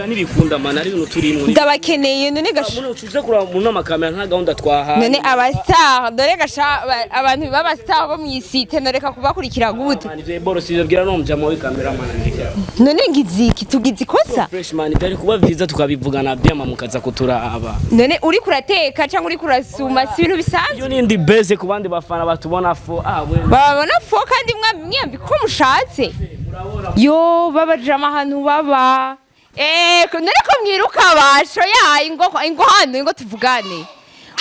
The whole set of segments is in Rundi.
nibikunda mana ari ibintu turimo ndabakeneye none gasha muno ucuze kura muno makamera nta gahunda twahaye none abastar dore gasha abantu b'abastar bo mwisite noreka kubakurikira gute nivyo boro sizobwira no mjamo w'ikamera mana none ngiziki tugize ikosa freshman byari kuba byiza tukabivugana byama mukaza kuturaba none uri kurateka cyangwa uri kurasuma si ibintu bisanzwe yo nindi base ku bandi bafana batubona fo babona fo kandi mwambi ko mushatse yo babajama ahantu baba none ko mwiruka basho ya ingo hano ingo tuvugane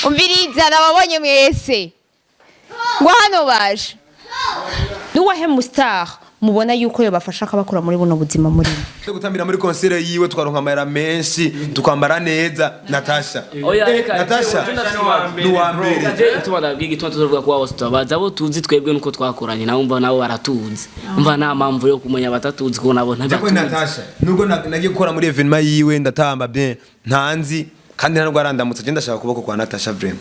umviriza nababonye mwese ngo hano basho nuwahe mustar mubona yuko yo bafasha akabakura muri buno buzima muri gutambira muri concert yiwe twaronka amahera menshi tukambara neza Natasha Natasha nuwambere tubada bwigi tuvuga kwa hosta bazabo tuzi twebwe nuko twakoranye nawe umva nabo baratuzi umva nta mpamvu yo kumenya batatuzi ko nabo ntabatuzi Natasha nubwo nagiye gukora muri evenement yiwe ndatamba bien ntanzi kandi ntabwo arandamutse je ndashaka kuboko kwa Natasha vraiment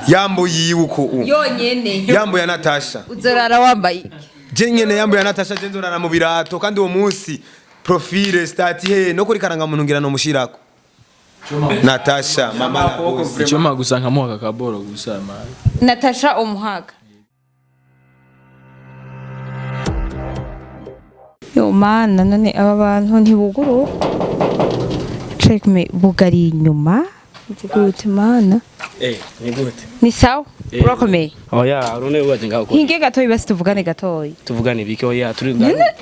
yambo yiwe uko yonyene yambo ya Natasha uzorara wambaye Jengene yambo ya Natasha jenzorana mu birato kandi uwo munsi profile stati he no kuri karanga muntu ngira no mushirako Natasha mama Choma gusanga mu akaboro gusama Natasha umuhaga yo mana none aba bantu ntibuguru check me bugari inyuma gute mana ni gute ni sawa urakomeye oya urone waje ngaho hinge gatoyi basi tuvugane gatoyi tuvugane bike oya turi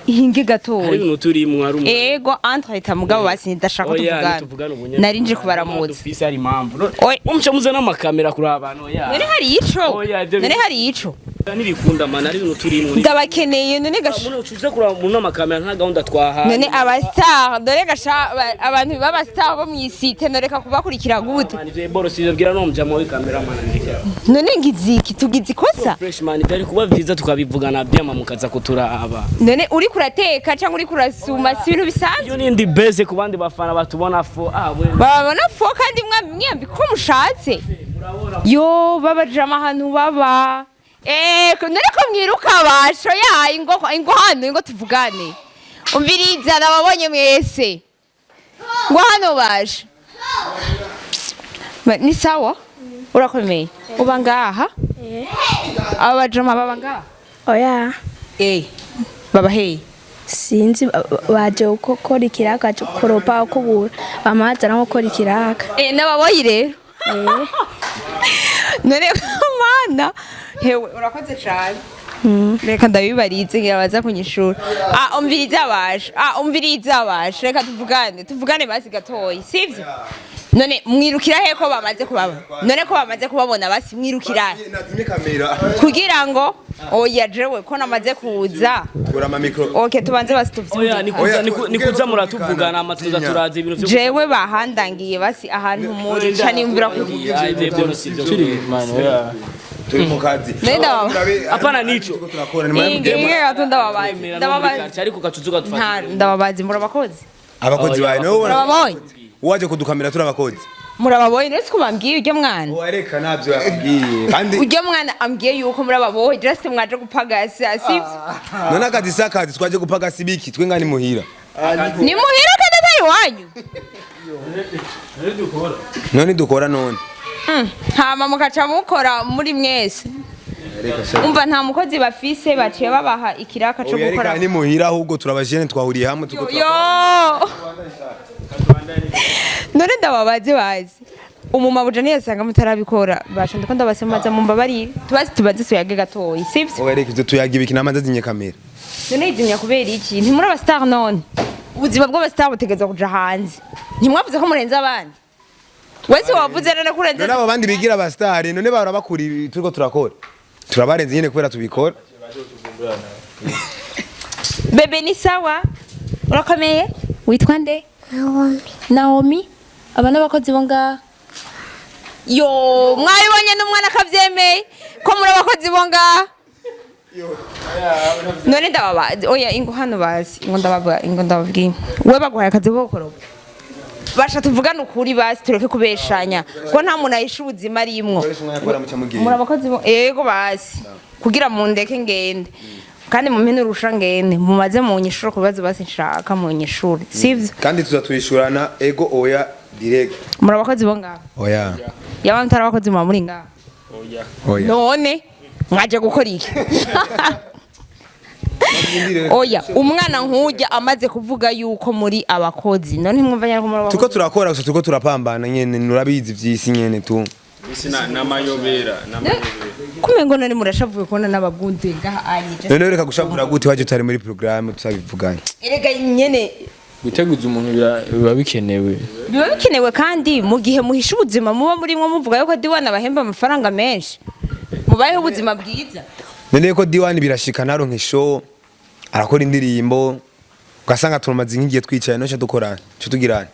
hinge gatoyi ari ibintu turi mu ari ego entre ta mugabo basi ndashaka tuvugana narinje kubaramutsa ufise ari impamvu umce muze n'amakamera kuri abantu oya none hari ico nibikunda mana ari ibintu turi mu ndabakeneye none gasha muno ucuze kura muno makamera nta gahunda twahaye none abastar dore gasha abantu b'abastar bo mwisite noreka kubakurikira gute nivyo boro sizobwira no mjamo w'ikamera mana none ngiziki tugize ikosa freshman byari kuba byiza tukabivugana byama mukaza kuturaba none uri kurateka cyangwa uri kurasuma si ibintu bisanzwe yo nindi base ku bandi bafana batubona fo babona fo kandi mwambi ko mushatse yo babajama ahantu baba none ko mwiruka basho ya ingo hano ingo tuvugane umviriza nababonye mwese ngo hano basho ni sawa urakomeye uba ngaha abajama baba ngaha oya baba hey sinzi baje gukora ikiraka cyo koropa kubura bamaza no gukora ikiraka nababoyi rero none mana hewe urakoze cyane reka ndabibarize ngira baza kunyishura umviriza bashe reka tuvugane basi gatoyi sivyo none mwirukira he ko bamaze kubaba none ko bamaze kubabona basi mwirukira kugira ngo oya jewe ko namaze kuza gura ama micro okay tubanze basi tuvye oya nikuza muratuvugana amatuza turaze ibintu byo jewe bahandangiye basi ahantu muri canimvira kuvuga turi mu kazi nenda apana nico inge gatunda babazi ariko kacuzuga dufata ndababazi murabakozi abakozi bawe no murababoyi waje kudukamera turi abakozi murababoyi ndetse kubambwiye ujye mwana wareka nabyo yakubwiye kandi ujye mwana ambwiye yuko murababoyi just mwaje gupagasa sivyo none akazi sakazi twaje gupagasa ibiki twe ngani muhira ni muhira kandi atari wanyu none dukora none hama mukaca mukora muri mwese umva nta mukozi bafise baciye babaha ikiraka cyo gukora ni muhira ahubwo turabajene twahuriye hamwe yo none ndababaze bazi umumabuja niyasanga mutarabikora basha ndiko ndabasemaza mu mbabari tubaze tuyage gatoyi sivyo wereka ivyo tuyaga ibiki namaze zinye kamera none izinya kubera iki ntimuri abastar none ubuzima bw'abastar butegeza kuja hanze ntimwavuze ko murenza abandi wese wavuze none kurenza none abo bandi bigira abastar none barabakuri turiko turakora turabarenze nyene kubera tubikora bebe ni sawa urakomeye witwa nde Naomi abana bakozi bonga yo mwabibonye n'umwana akavyemeye ko muri abakozi bonga none ndababazi oya ingo hano bazi ingo ndababwiye we baguhaye akazi ko gukora basha tuvugana ukuri basi tureke kubeshanya ko nta muntu ayisha ubuzima arimwo muri abakozi ego basi kugira mu ndeke ngende kandi mu mpine urusha ngene mumaze mu nyishuro kubazo basi nshaka mu nyishuro sivyo kandi tuzatwishurana ego oya direct muri abakozi bo ngaho oya yaba mutari abakozi muri ngaho oya none mwaje gukora iki oya umwana nkujya amaze kuvuga yuko muri abakozi none mwumva nyako muri abakozi tuko turakora gusa tuko turapambana nyene nurabizi vyisi nyene tu n'amayobera kumengo none murashavuye kubona n'abagunze ngaha anye none reka gushavura gute waje utari muri programme tusabivuganye erega nyene guteguza umuntu biba bikenewe biba bikenewe kandi mu gihe muhisha ubuzima muba murimwo muvuga yuko diwana bahemba amafaranga menshi mubayeho ubuzima bwiza none ko diwani birashika naronke show arakora indirimbo ugasanga turumaze nk'igihe twicaye no cyo dukora cyo tugirana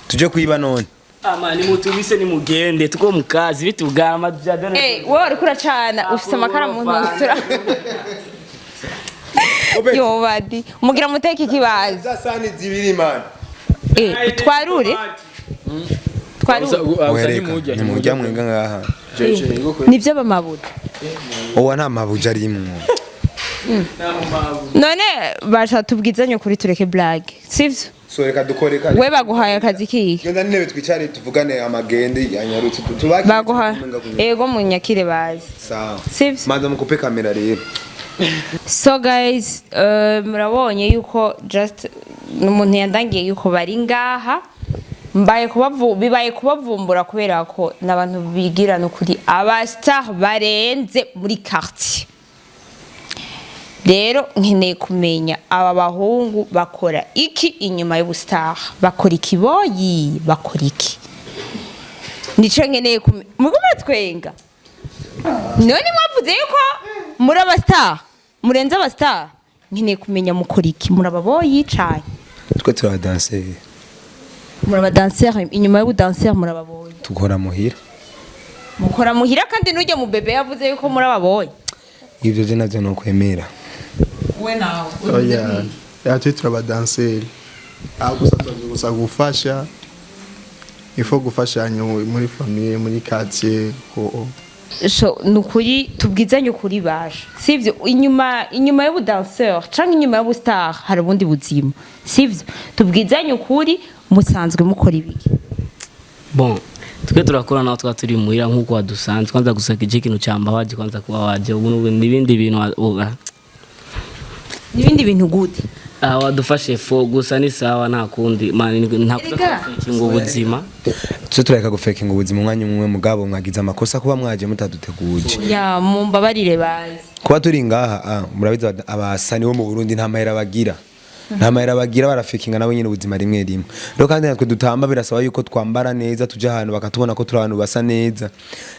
tuje kwiba none amani mutubise ni mugende tuko mukazi bitugama byadone wowe uri kuracana ufite amakara mu ntoki yo badi umugira muteka ikibazo za sani zibiri man twarure ni mujya mwenga ngaha nivyo bamabuja owa nta mabuja arimwo none basha tubwizanye kuri tureke blague sivyo so reka dukore kare we baguhaye akazi kihe genda ntebe twicare tuvugane amagende yanyarutse tubaki baguha ego munyakire bazi sawa sivyo manza mukupe kamera rero so guys murabonye yuko just n'umuntu yandangiye yuko bari ngaha bibaye kubavumbura kubera ko n'abantu bigirana kuri abastar barenze muri quartier rero nkeneye kumenya aba bahungu bakora iki inyuma y'ubustar bakora ikiboyi bakora iki nico nkeneye kumenya mugo batwenga none mwavuze yuko muri abastar murenze abastar nkeneye kumenya mukora iki muri ababoyi cyane twe turadanser muri abadanser inyuma y'ubudanser muri ababoyi tukora muhira mukora muhira kandi nujye mu bebe yavuze yuko muri ababoyi ibyo je navyo no kwemera we nawe oya yatwe turabadanseri gusa gufasha ifo gufashanya muri famille muri quartier ko so nukuri tubwizanye ukuri baje sivyo inyuma y'ubudanser canke inyuma y'ubustar hari ubundi buzima sivyo tubwizanye ukuri musanzwe mukora ibiki bon twe turakora naho twa turi muhira nkuko wadusanzwe kwanza gusaka ikintu cyamba waje kwanza kuba waje ubu n'ibindi bintu gute wadufashe fo gusa ni sawa nta kundi nta kudafakinga ubuzima tso tureka gufekinga ubuzima umwanya umwe mugabo mwagize amakosa kuba mwaje mutaduteguje ya mumbabarire bazi kuba turi ngaha murabiza abasani bo mu Burundi nta mahera bagira barafikinga nabo nyine ubuzima rimwe rimwe rero kandi natwe dutamba birasaba yuko twambara neza tuje ahantu bakatubona ko turi abantu basa neza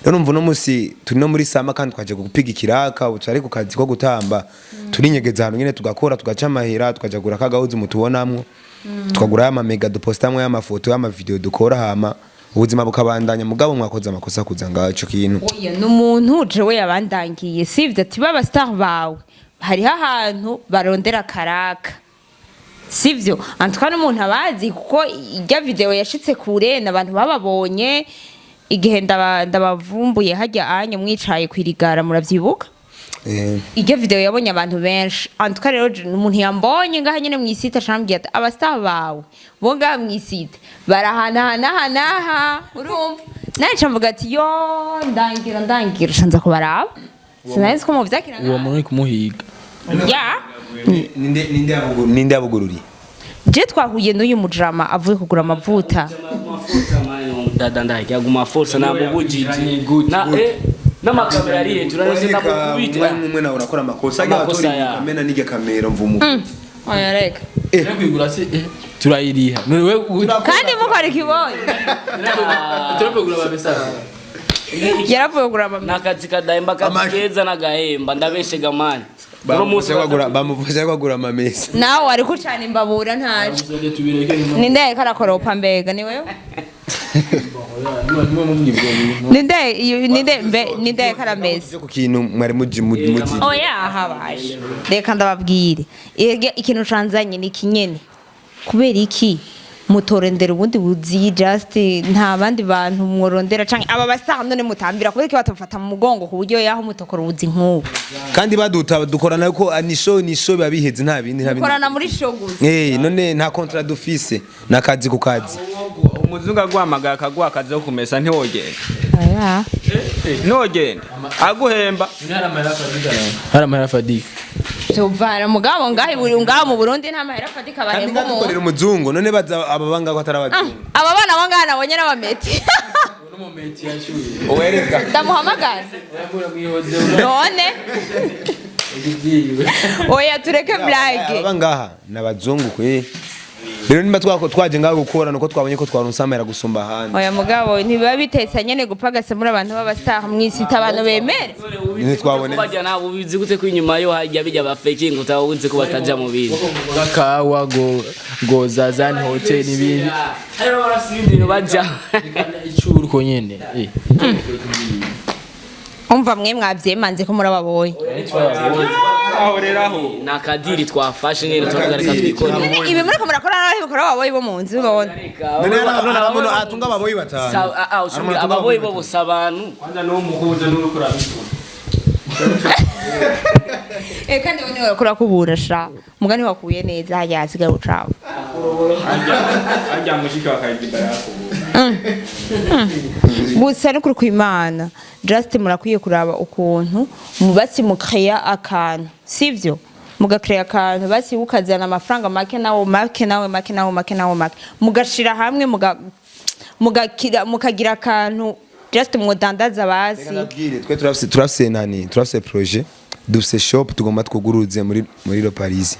rero numva no musi turi no muri sama kandi twaje gupiga ikiraka utari ku kazi ko gutamba turinyegeza ahantu nyine tugakora tugaca amahera tukaja gura kagahuzi mutubonamwo tukagura ama mega dupostamwe y'amafoto y'amavideo dukora hama ubuzima bukabandanya mugabo mwakoze amakosa kuza ngaco kintu oya n'umuntu jewe yabandangiye sivyo ati baba star bawe hari ahantu barondera karaka sivyo antwa n'umuntu abazi kuko ijya video yashitse kure n'abantu bababonye igihe ndabavumbuye hajya anye mwicaye kwirigara muravyibuka ijya video yabonye abantu benshi antwa rero umuntu yambonye ngaha nyene mwisita cambye ati abastar bawe bo ngaha mwisita barahana urumva naje mvuga ati yo ndangira shanza kubaraba sinazi ko muvyakira uwo muntu uri kumuhiga ya ninde yabugururi je twahuye n'uyu mujama avuye kugura amavuta dada ndajya guma force na bugujiji na makamera ari hejuru arese ndamukubita umwe nawe urakora amakosa amena nige kamera mvumu oya reka kwigura se turayiriha kandi mukora ikiboyi turapegura babesara yaravuye kugura amavuta nakazi kadahemba keza n'agahemba ndabeshe gamani bamuvuze kwagura amamesa nawe ari kucana imbabura ntaje ninde karakoropa mbega ni wewe ninde karameza ku kintu mwari muji oya habaje reka ndababwire ikintu canzanye ni kinyene kubera iki mutorendera ubundi buzi just nta bandi bantu mworondera canke aba bastar none mutambira kubera ko batafata mu mugongo ku buryo yaho mutokora ubuzi nk'ubu kandi baduta dukorana ko nisho babiheze nta bindi dukorana muri show gusa none nta contrat d'office nakazi ku kazi umuzungu agwamagara akagwa akazi ko kumesa ntiwogenda aya ntiwogenda aguhemba hari amahera fadika tuvana mugabo ngaho mu Burundi nta mahera fadika bahemba mu dukorera umuzungu none baza ababanga ko atarabazungu aba bana bangana nabonye n'abameti owereka ndamuhamagara none oya tureke blague abangaha nabazungu kwe rero nimba twaje ngaho gukora nuko twabonye ko twarunsamera gusumba handi oya mugabo ntibiba bitetse nyene gupagase muri abantu b'abastar mwisita abantu bemere ni twabone bajya nabo bizi gute ko inyuma yo hajya bijya ba faking utabuze ko bataja mu bintu kawa go zazani hotel n'ibindi hariho barasiba ibintu bajya icuru ko nyene umva mwe mwavyemanze ko muri ababoyi ahoreraho nakadiri twafashe nyene tukagarika twikora ibi muri ko murakora naho bikora ababoyi bo mu nzu ubona none abantu atunga ababoyi batanu ababoyi bo bose abantu kwanza no muhuza n'urukora kandi wone warakora kubura sha mugani wakuye neza hajya hasigaye ucaho ajya mushika bakayigibara yako gusa no kuri kwimana just murakwiye kuraba ukuntu mubasi mukaya akantu sivyo mugakreya akantu basi ukazana amafaranga make nawo mugashira hamwe mukagira akantu just mudandaza basi twe turafise projet dufise shop tugomba twuguruze muri lo Paris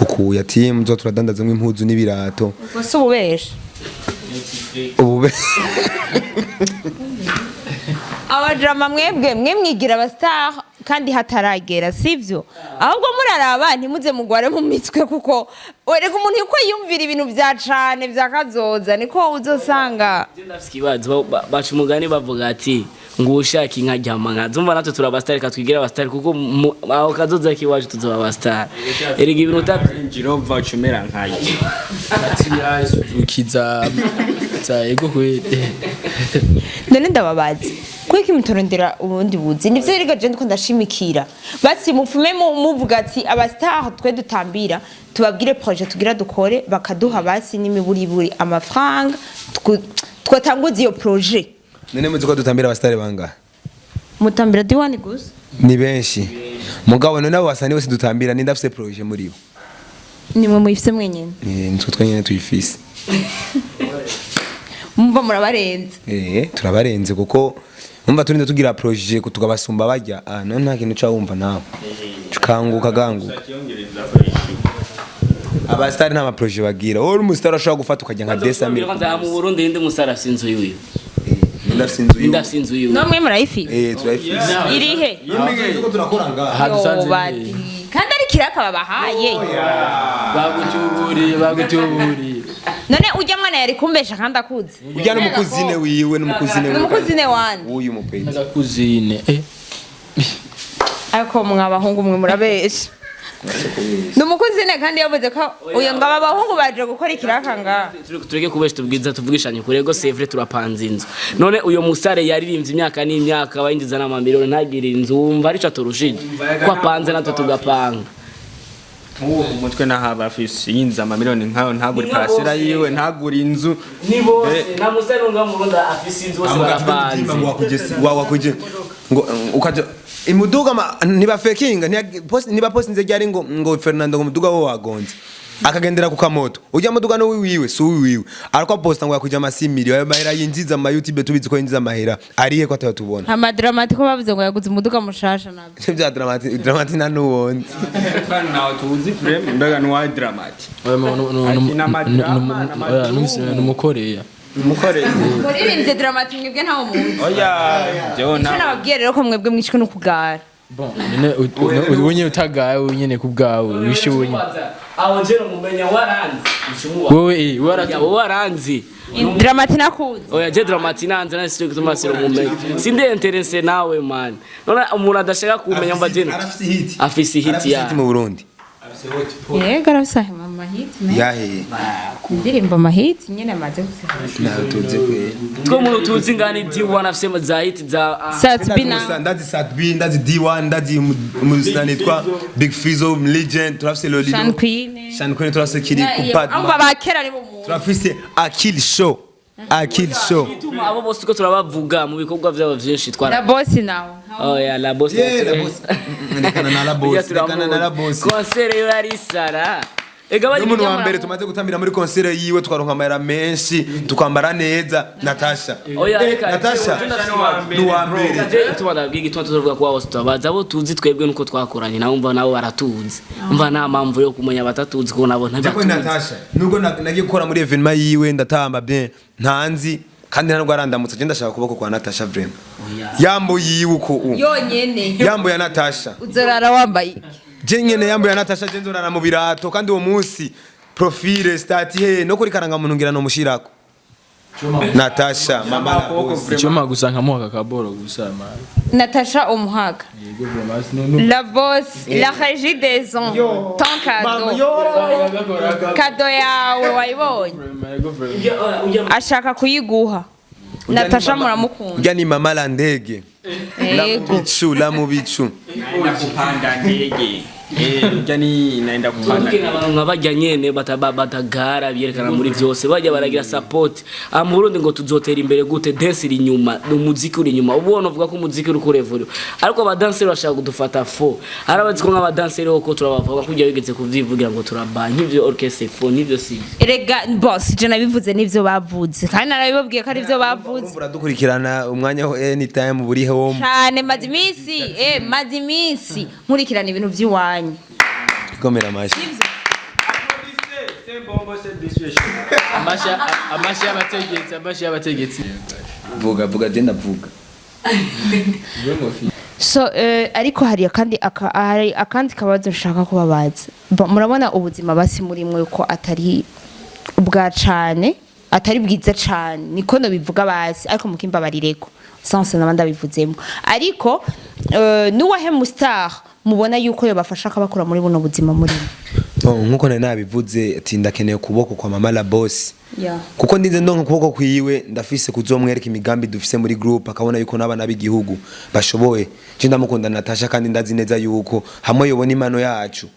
ukuya team zo turadandaza nk'impuzu n'ibirato gusa ububesha abadrama mwebwe mwigira abastar kandi hataragera sivyo ahubwo muraraba ntimuze mugware mu mitwe kuko wereka umuntu yuko yumvira ibintu vya cane vyakazoza niko uzosanga kibazo baca umugani bavuga ati ngo ushaka inka ryama nka zumva natwe turabastar katwigira abastar kuko aho kazoza kiwaje tuzoba abastar erega ibintu utakinjiro vacumera nkaye ati ya Suzukiza za ego kwete none ndababazi kwiki mutorondera ubundi buzi nivyo erega je ndiko ndashimikira basi mupfume muvuga ati abastar twe dutambira tubabwire projet tugira dukore bakaduha basi n'imiburiburi amafaranga twatanguza iyo projet none muzi ko dutambira abastar bangahe mutambira diwani gusa ni benshi mugabo none abo basani bose dutambira ni ndafise projet muri bo nimwe muyifise mwenyene nitwe twenyene tuyifise mumva murabarenze turabarenze kuko umva turinda tugira projet kutugabasumba bajya none nta kintu ca wumva nawe kanguka ganguka abastar nta ma projet bagira uri umustar ashobora gufata ukajya nka 200,000 mu Burundi ndi musara sinzo yuyu ndasinzu yuyu namwe murayifise turayifise irihe yuko turakora ngaha hadusanze kandi ari kiraka babahaye bagutuburi none ujya mwana yari kumbesha kandi akuze ujya n'umukuzine wiwe n'umukuzine wanje uyu mupenzi nakuzine ariko mwabahungu mwe murabesha numukuzine kandi yavuze ko uyo ngaba abahungu baje gukora ikiraka nga tureke kubesha tubwiza tuvugishanye kurego sevre turapanze inzu none uyo musare yaririmbye imyaka n'imyaka bayinjiza n'amamiliyoni ntagire inzu wumva arico turushije ko apanze natwe tugapanga umutwe nahaba afise yinza amamiliyoni nkayo ntagura parasera yiwe ntagura inzu ni bose na musare ngo murunda afise inzu bose barapanze wakuje ngo ukaje imuduga niba fakinga niba post nze ryari ngo Fernando ngo muduga wo wagonze akagendera ku kamoto ujya muduga no wiwe su wiwe ariko posta ngo yakuja amasimiri ayo mahera yinjiza ama YouTube tubizi ko yinjiza amahera arihe ko atayatubona ama dramatiko bavuze ngo yaguze umuduga mushasha nabyo bya dramatic na nuwonzi kandi nawe tuzi frame mbega no wa dramatic numukoreya muririmbye dramatic mwebwe ntawo muntu oya jona cyo nababwiye rero ko mwebwe mwishwe no kugara bon unye utagaye unyene kubgawe wishunye aho je no mumenya waranzi wowe waranzi dramatic nakuze oya je dramatic nanze na sitwe gutuma siro mumenya sinde interesse nawe man none umuntu adashaka kumenya mba je afise hit ya mu Burundi yego arafise mama amahiti yahe indirimbo amahiti nyene amaze gusohoka nayo tuzi kwe two muntu tuzi ngani D1 afise za hit za Satbina ndazi Satbi ndazi D1 ndazi umusani twa Big Fizzo Legend turafise Lolilo Sean Queen Sean Queen turafise kiri kupad amba bakera ni bo mu turafise Akil Show Akil Show ituma abo bose ko turabavuga mu bikorwa vyabo vyinshi na twara boss nawe oh ya la boss ndekana na la boss ndekana na la boss concert yo yari sara ega bari umuntu wa mbere tumaze gutambira muri concert yiwe twaronka amahera menshi tukambara neza Natasha Natasha ni wa mbere ituma ndabwiga ituma tuzovuga kwa bose tutabaza abo tuzi twebwe nuko twakoranye nawe umva nabo baratuzi umva nta mpamvu yo kumenya batatuzi ko nabo ntabatuzi Natasha nubwo nagiye gukora muri evenement yiwe ndatamba bien ntanzi kandi ntabwo arandamutse agenda ashaka kuboko kwa Natasha vraiment yambo yiwe uko yonyene yambo ya Natasha uzorara wambaye je nyene yambo ya Natasha je nzorana mu birato kandi uwo munsi profile stati he no kuri karanga muntu ngira no mushirako Natasha mama la boss Choma gusa nkamuha kaboro gusa mara. Natasha umuhaga la boss la régie des ans ton cadeau yawe wayibonye ashaka kuyiguha Natasha muramukunda ujya ni mama la ndege la mu bicu kupanda ndege ujani naenda kupanda nkabajya nyene batagara byerekana muri vyose bajya baragira support mu Burundi ngo tuzotera imbere gute dance iri nyuma umuziki uri nyuma ubona uvuga ko umuziki uri kurevura ariko abadanseri bashaka kudufata fo arabazi ko nk'abadanseri ko turabavuga kujya bigeze kuvyivugira ngo turabanye ivyo orchestre fo nivyo si erega boss je nabivuze nivyo bavuze kandi narabibabwiye ko ari vyo bavuze uradukurikirana umwanya anytime buri home cyane mazimisi nkurikirana ibintu vy'iwanyu komera mashi amashi y'abategetsi vuga je ndavuga so ariko hari akandi kabazo nshaka kubabaza murabona ubuzima basi muri mwe ko atari ubwa cane atari bwiza cane niko no bivuga basi ariko mukimba barireko sanse nabanda bivuzemo ariko nuwahe mustar mubona yuko yo bafasha akabakura muri buno buzima muri nkuko nari nabivuze ati ndakeneye kuboko kwa mama la boss yeah. kuko ndinze ndonka kuboko kwiwe ndafise kuzomwereka imigambi dufise muri group akabona yuko nabana b'igihugu bashoboye je ndamukunda Natasha kandi ndazi neza yuko hamwe yobona imano yacu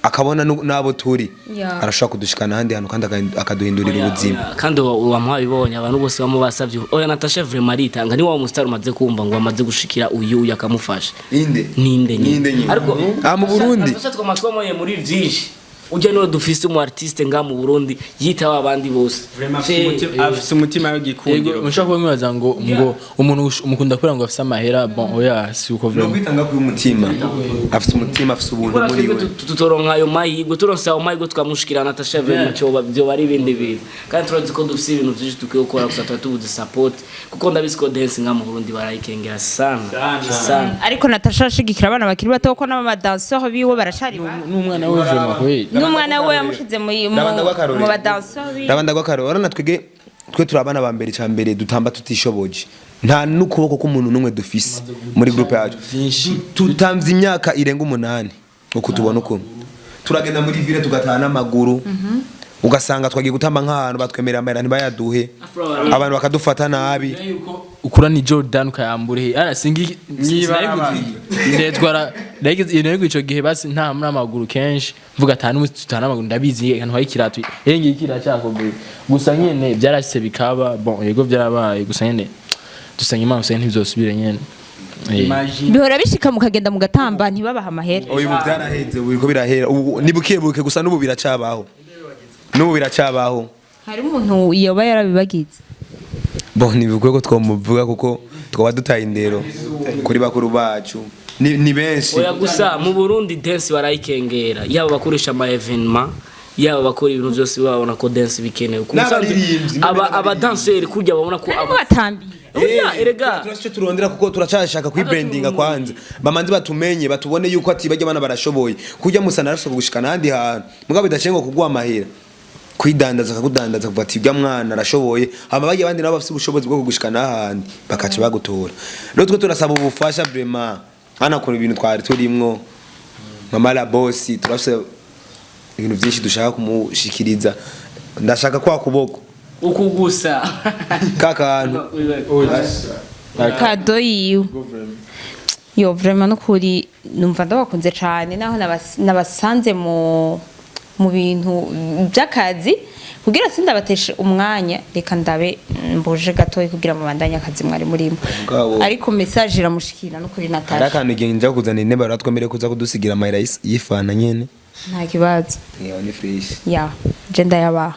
akabona nabo turi yeah. arashaka kudushikana handi hano kandi akaduhindurira ubuzima kandi wamwabibonye abantu bose bamubasavye oya Natasha vraiment aritanga ni wa mustar umaze kumva ngo amaze gushikira uyu yakamufasha ninde nyine ariko mu Burundi Natasha twamatwa muri vyinshi ujya no dufise umu artiste nga mu Burundi yitaho abandi bose afise umutima w'igikundiro mushaka kumwibaza ngo umuntu umukunda kura ngo afise amahera bon oya si uko vraiment bitanga ku umutima afise umutima afise ubuntu muri we tutoronka ayo mahirwe turonse ayo mahirwe twamushikira Natasha vraiment cyo byo bari ibindi bintu kandi turazi ko dufise ibintu byinshi tukiye gukora gusa tubuze support kuko ndabizi ko dance nga mu Burundi barayikengera sana ariko Natasha ashigikira abana bakiri bato ko n'aba danseurs biwe barashari n'umwana we vraiment kweli n'umwana we yamushize mu badanseurs rabanda gwakaro urana twe turabana ba mbere cyambere dutamba tutishoboje nta nukuboko k'umuntu numwe dufise muri groupe yacu tutamvye imyaka irenga 8 uko tubona uko turagenda muri ville tugatana amaguru ugasanga twagiye gutamba nk'ahantu batwemerera amahera ntibayaduhe abantu bakadufata nabi ukura ni Jordan ukayambure arasingi ndetwara ndego ico gihe basi nta muri amaguru kenshi vuga atanu tutana amaguru ndabizi kantu hayikiratu yengi ikira cyako gusa nyene byarashise bikaba bon yego byarabaye gusa nyene dusanga imana usenge ntivyosubire nyene bihora bishika mukagenda mugatamba ntibabaha amahera oyo mu byaraheze ubiko birahera nibukebuke gusa n'ubu biracabaho hari umuntu yoba yarabibagize bon nivuga ko twomuvuga kuko twaba dutaye indero kuri bakuru bacu ni benshi oya gusa mu Burundi dance barayikengera yaba bakoresha ama evenement yaba bakora ibintu byose babona ko dance bikenewe aba danseri kujya babona ko abatambi erega turacyo turondera kuko turacashaka kwibrandinga kwanza bamanzi batumenye batubone yuko ati bajya bana barashoboye kujya musana araso gushikana handi hantu mugabo bidashengo kugwa amahera kwidandaza akakudandaza kuva ati bya mwana arashoboye hama bajya abandi nabo bafite ubushobozi bwo kugushikana handi bakaca bagutora rero twe turasaba ubufasha vraiment hana kuri ibintu twari turimwo mama la boss turafise ibintu byinshi dushaka kumushikiriza ndashaka kwa kuboko ukugusa kakantu kado yiwe yo vraiment nukuri numva ndabakunze cyane naho nabasanze mu bintu by'akazi kugira sindabateshe umwanya reka ndabe mbuje gatoyi kugira mu bandanya akazi mwari murimo ariko message iramushikira no kuri Natasha arakantu igihe njya kuzana intebe baratwemere kuza kudusigira amahera yifana nyene nta kibazo yo ni fresh ya genda yaba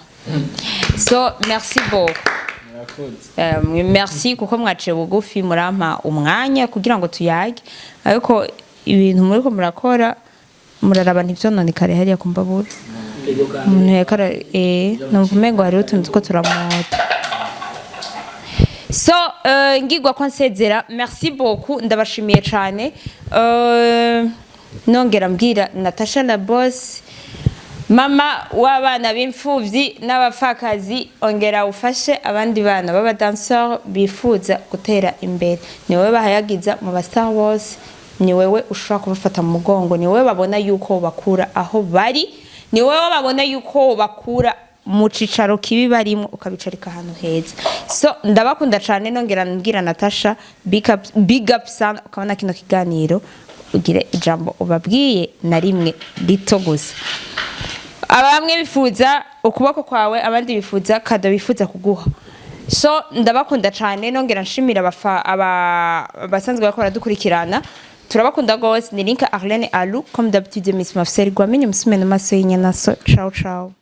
so merci beaucoup merci kuko mwaciye bugufi murampa umwanya kugira ngo tuyage ariko ibintu muri ko murakora muraraba ntivyononekare hariya kumbabura umuntu yakara numva umengo hariho utuntu two turamota so ngigwa ko nsezera merci beaucoup ndabashimiye cyane nongera mbwira Natasha la boss mama w'abana b'imfuvyi n'abapfakazi ongera ufashe abandi bana baba danseur bifuza gutera imbere ni wewe bahayagiza mu Star Wars ni wewe ushobora kubafata mu mugongo ni wewe babona yuko bakura aho bari ni wewe babona yuko bakura mu cicaro kibi barimo ukabicarika ahantu heza so ndabakunda cyane nongera mbwira Natasha big up sana ukabona kino kiganiro ugire ijambo ubabwiye na rimwe rito gusa abamwe bifuza ukuboko kwawe abandi bifuza kado bifuza kuguha so ndabakunda cyane nongera nshimira abasanzwe bakora dukurikirana turabakunda gose ni Link Arlene Alu comme d'habitude Miss Mafsel Gwamenye musumene maso y'inyana so ciao ciao